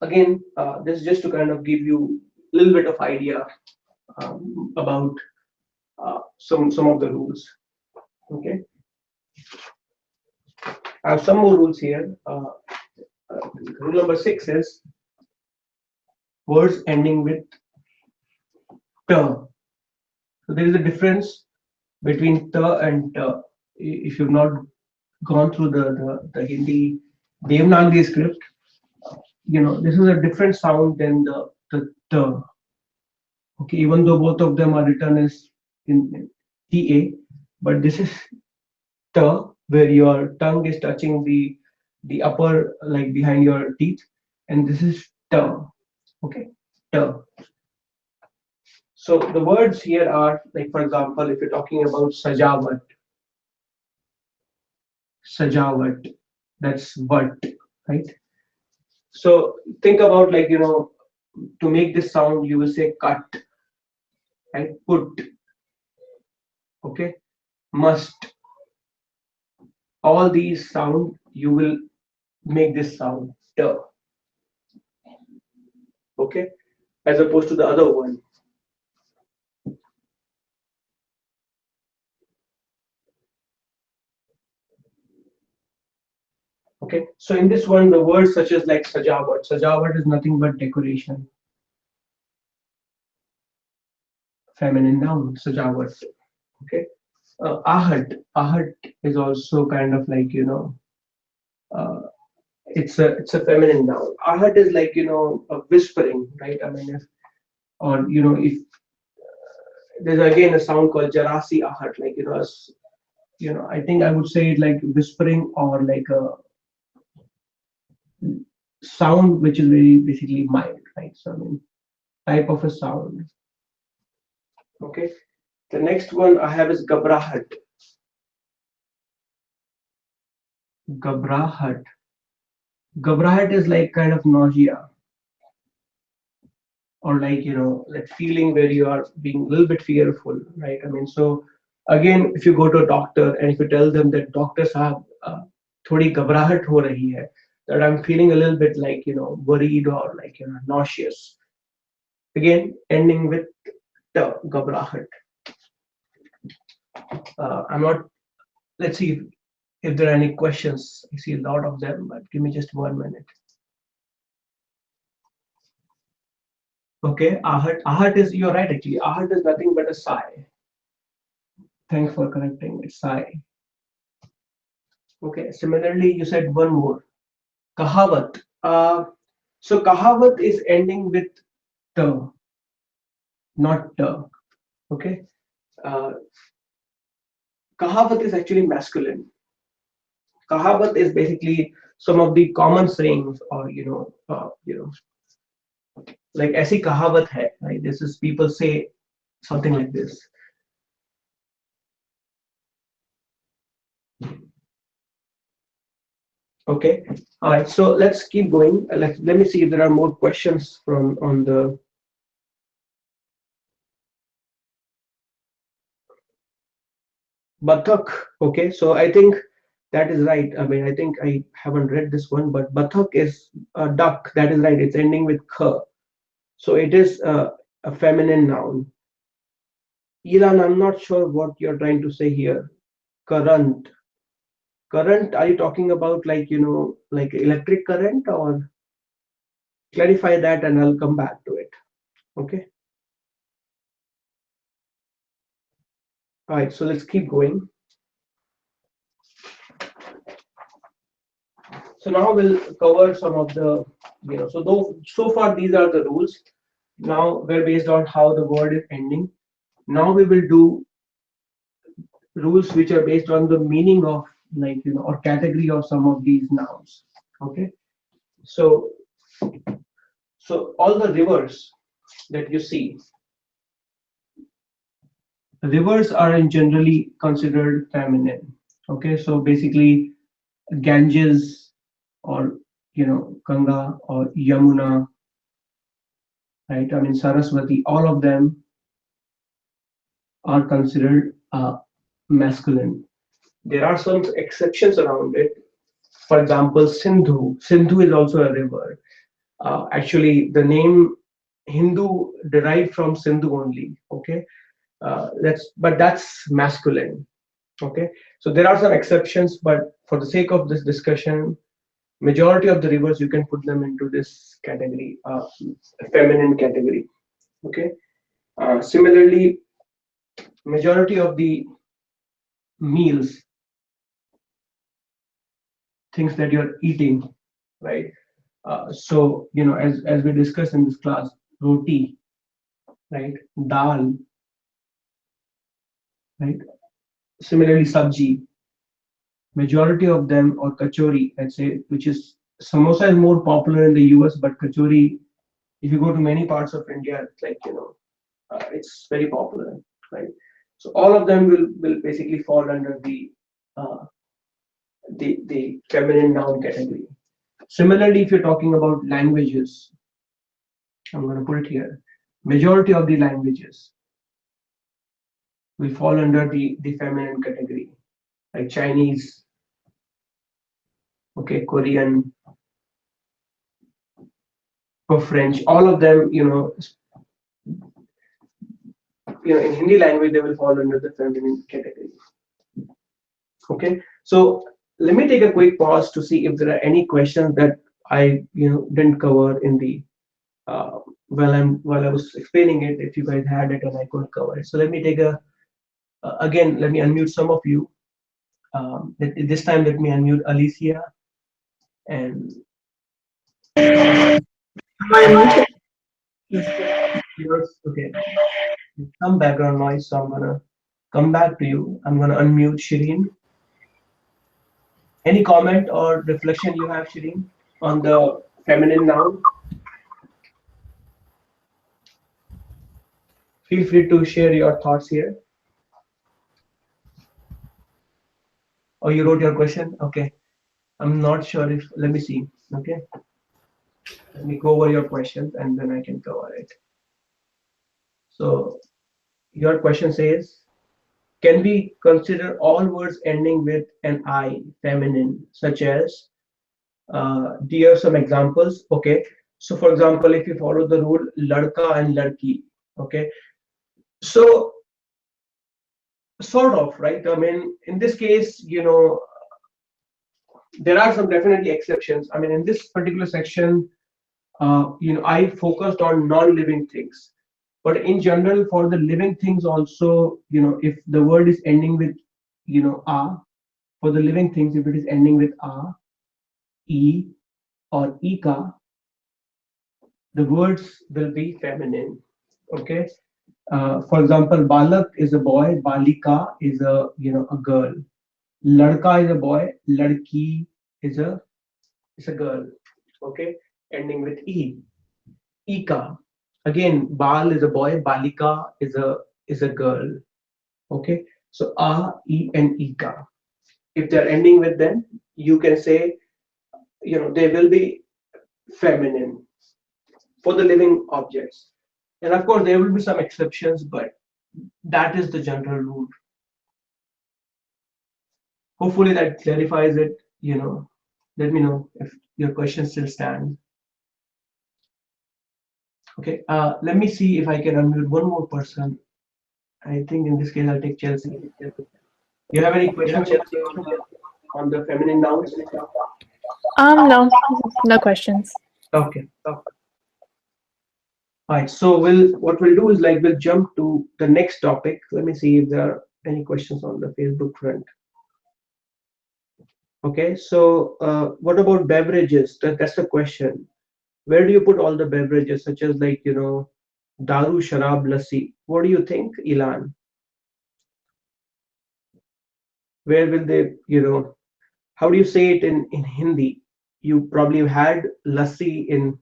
Again, this is just to kind of give you a little bit of idea about some of the rules. Okay, I have some more rules here. Rule number 6 is words ending with t. So there is a difference between t and t. If you've not gone through the Hindi Devanagari script, this is a different sound than the t. Okay, even though both of them are written as in ta, but this is t, where your tongue is touching the upper, like behind your teeth, and this is t. Okay, t. So the words here are like, for example, if you're talking about sajawat, sajawat, that's what, right? So think about like to make this sound, you will say cut, right? Put, okay, must. All these sound, you will make this sound t, okay, as opposed to the other one. Okay, so in this one, the words such as like sajawat, sajawat is nothing but decoration, feminine noun, sajawat. Okay, ahad, ahad is also kind of like uh, it's a feminine noun. Ahad is like a whispering, right? I mean, if or if there's again a sound called jarasi ahad, like I think I would say it like whispering or like a sound which is very basically mild, right? So I mean, type of a sound. Okay. The next one I have is gabrahat. Gabrahat. Gabrahat is like kind of nausea, or like that feeling where you are being a little bit fearful, right? I mean, so again, if you go to a doctor and if you tell them that doctor sahab, thodi gabrahat ho rahi hai, that I'm feeling a little bit like worried or like nauseous. Again, ending with the gabrahat. I'm not. Let's see if there are any questions. I see a lot of them, but give me just 1 minute. Okay, ahat. Ahat is, you're right actually. Ahat is nothing but a sigh. Thanks for correcting it. Sigh. Okay. Similarly, you said one more. Kahavat. So kahavat is ending with the, not the. Okay. Uh, Kahavat is actually masculine. Kahavat is basically some of the common sayings, or like ऐसी कहावत है, right? This is people say something like this. Okay, all right. So let's keep going. Let me see if there are more questions from on the. Bathak. Okay, so I think that is right. I mean, I think I haven't read this one, but bathak is a duck. That is right. It's ending with k. So it is a feminine noun. Ilan, I'm not sure what you're trying to say here. Current. Current, are you talking about like like electric current, or clarify that and I'll come back to it. Okay. All right. So let's keep going. So now we'll cover some of the, so though so far these are the rules. Now we're based on how the word is ending. Now we will do rules which are based on the meaning of, like, or category of some of these nouns. Okay. So all the rivers that you see, rivers are in generally considered feminine. Okay. So basically Ganges, or Ganga or Yamuna, right? I mean Saraswati, all of them are considered masculine. There are some exceptions around it. For example, Sindhu. Sindhu is also a river. Actually, the name Hindu derived from Sindhu only. Okay, that's masculine. Okay, so there are some exceptions, but for the sake of this discussion, majority of the rivers you can put them into this category, feminine category. Okay. Similarly, majority of the meals, things that you're eating, right? So as we discussed in this class, roti, right? Dal, right? Similarly, sabji, majority of them, or kachori, let's say, which is samosa is more popular in the US, but kachori, if you go to many parts of India, it's like, it's very popular, right? So all of them will basically fall under uh, the feminine noun category. Similarly, if you're talking about languages, I'm going to put it here. Majority of the languages will fall under the feminine category, like Chinese, okay, Korean, or French. All of them, in Hindi language, they will fall under the feminine category. Okay, so let me take a quick pause to see if there are any questions that I didn't cover in the while I was explaining it. If you guys had it and I couldn't cover it, so let me take a again. Let me unmute some of you. This time, let me unmute Alicia and yours. Okay, some background noise, so I'm gonna come back to you. I'm gonna unmute Shireen. Any comment or reflection you have, Shireen, on the feminine noun? Feel free to share your thoughts here. Or you wrote your question? Okay. I'm not sure if, let me see. Okay. Let me go over your questions and then I can cover it. So your question says, can we consider all words ending with an I feminine, such as, do you have some examples? Okay. So for example, if you follow the rule, ladka and ladki, okay. So sort of, right? I mean, in this case, there are some definitely exceptions. I mean, in this particular section, I focused on non-living things, but in general, for the living things also, if the word is ending with, a, for the living things, if it is ending with a, e, or ika, the words will be feminine. Okay. For example, balak is a boy, balika is a girl, ladka is a boy, ladki is a girl. Okay, ending with e. Ika, again, bal is a boy, balika is a girl. Okay, so a, e, and ika. If they're ending with them, you can say, they will be feminine for the living objects. And of course, there will be some exceptions, but that is the general rule. Hopefully, that clarifies it. Let me know if your question still stands. Okay, let me see if I can unmute one more person. I think in this case I'll take Chelsea. You have any questions, Chelsea, on the feminine nouns? No, no questions. Okay. All right. So what we'll do is, like, we'll jump to the next topic. Let me see if there are any questions on the Facebook front. Okay, so what about beverages? That's the question. Where do you put all the beverages, such as like, daru, sharab, lassi? What do you think, Ilan? Where will they, how do you say it in Hindi? You probably had lassi in,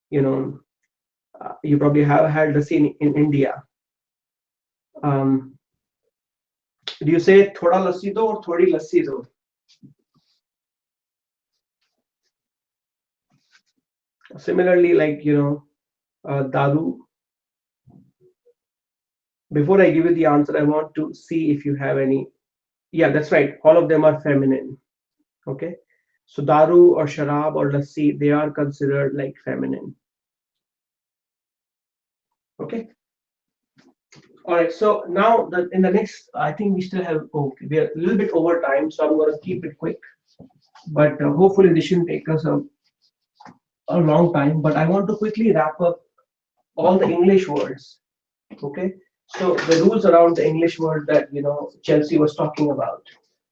you know, you probably have had lassi in India. Um, do you say thoda lassi do or thodi lassi do? Similarly, like, daru. Before I give you the answer, I want to see if you have any. Yeah, that's right. All of them are feminine. Okay. So daru or sharab or lassi, they are considered like feminine. Okay. All right. So now in the next, I think we still have. Okay, we are a little bit over time, so I'm going to keep it quick. But hopefully this shouldn't take us a long time. But I want to quickly wrap up all the English words. Okay. So the rules around the English word that Chelsea was talking about.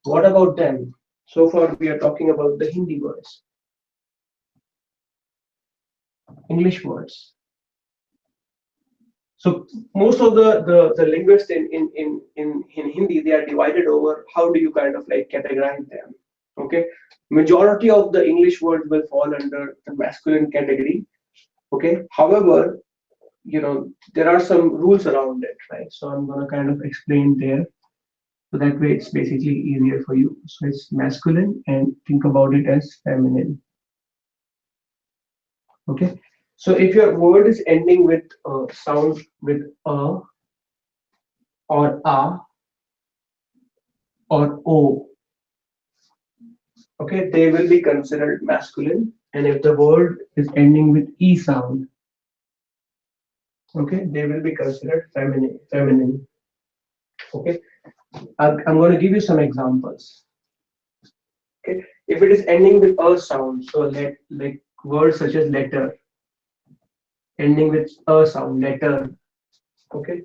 What about them? So far we are talking about the Hindi words, English words. So most of the linguists in Hindi, they are divided over how do you kind of like categorize them. Okay. Majority of the English words will fall under the masculine category. Okay. However, there are some rules around it, right? So I'm gonna kind of explain there. So that way it's basically easier for you. So it's masculine and think about it as feminine. Okay. So if your word is ending with sound with a or a or o, okay, they will be considered masculine. And if the word is ending with e sound, okay, they will be considered feminine. Feminine. Okay. I'm going to give you some examples. Okay. If it is ending with a sound, so like words such as letter, ending with a sound, letter. Okay.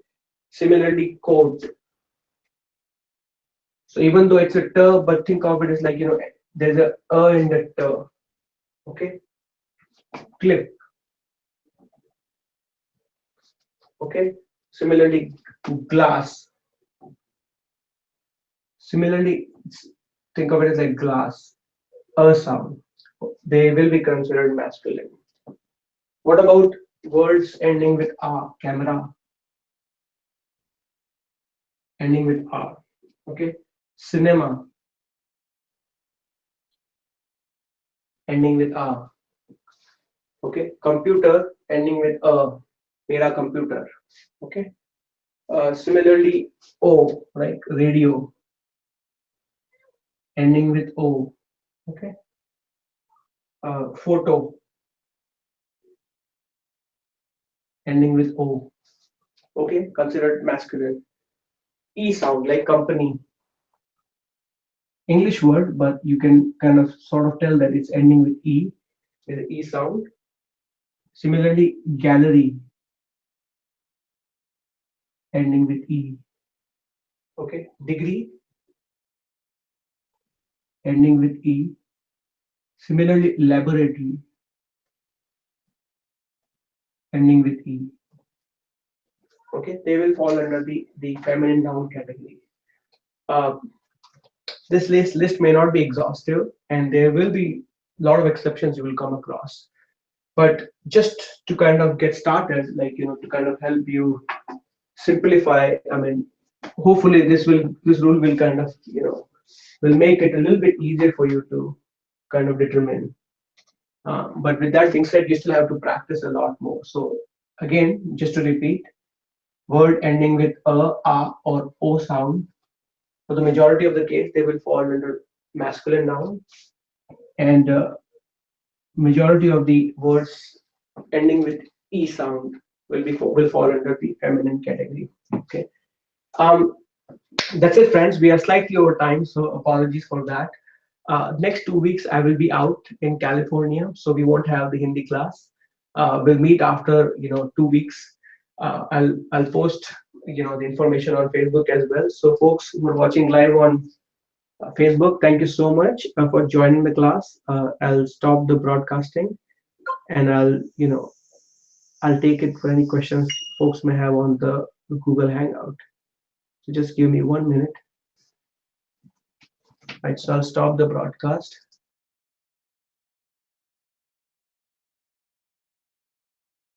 Similarly, coat. So even though it's a t, but think of it as like there's a in the t. Okay. Clip. Okay. Similarly, glass. Similarly, think of it as like glass. A sound. They will be considered masculine. What about words ending with a? Camera ending with a. Okay. Cinema ending with a. Okay. Computer ending with a. Mera computer. Okay. Similarly, o, like radio ending with o. Okay. Photo ending with o. Okay. Considered masculine. E sound like company. English word, but you can kind of sort of tell that it's ending with e, with the e sound. Similarly, gallery ending with e. Okay. Degree ending with e. Similarly, laboratory ending with e. Okay, they will fall under the feminine noun category. Uh, this list may not be exhaustive, and there will be a lot of exceptions you will come across. But just to kind of get started, like to kind of help you simplify. I mean, hopefully this rule will kind of will make it a little bit easier for you to kind of determine. But with that being said, you still have to practice a lot more. So again, just to repeat, word ending with a, or o sound, for the majority of the case, they will fall under masculine noun, and majority of the words ending with e sound will fall under the feminine category. Okay. Um, that's it, friends. We are slightly over time, so apologies for that. Next 2 weeks, I will be out in California, so we won't have the Hindi class. We'll meet after 2 weeks. I'll post the information on Facebook as well. So folks who are watching live on Facebook, thank you so much for joining the class. I'll stop the broadcasting and I'll take it for any questions folks may have on the Google Hangout. So just give me 1 minute. Right, so I'll stop the broadcast.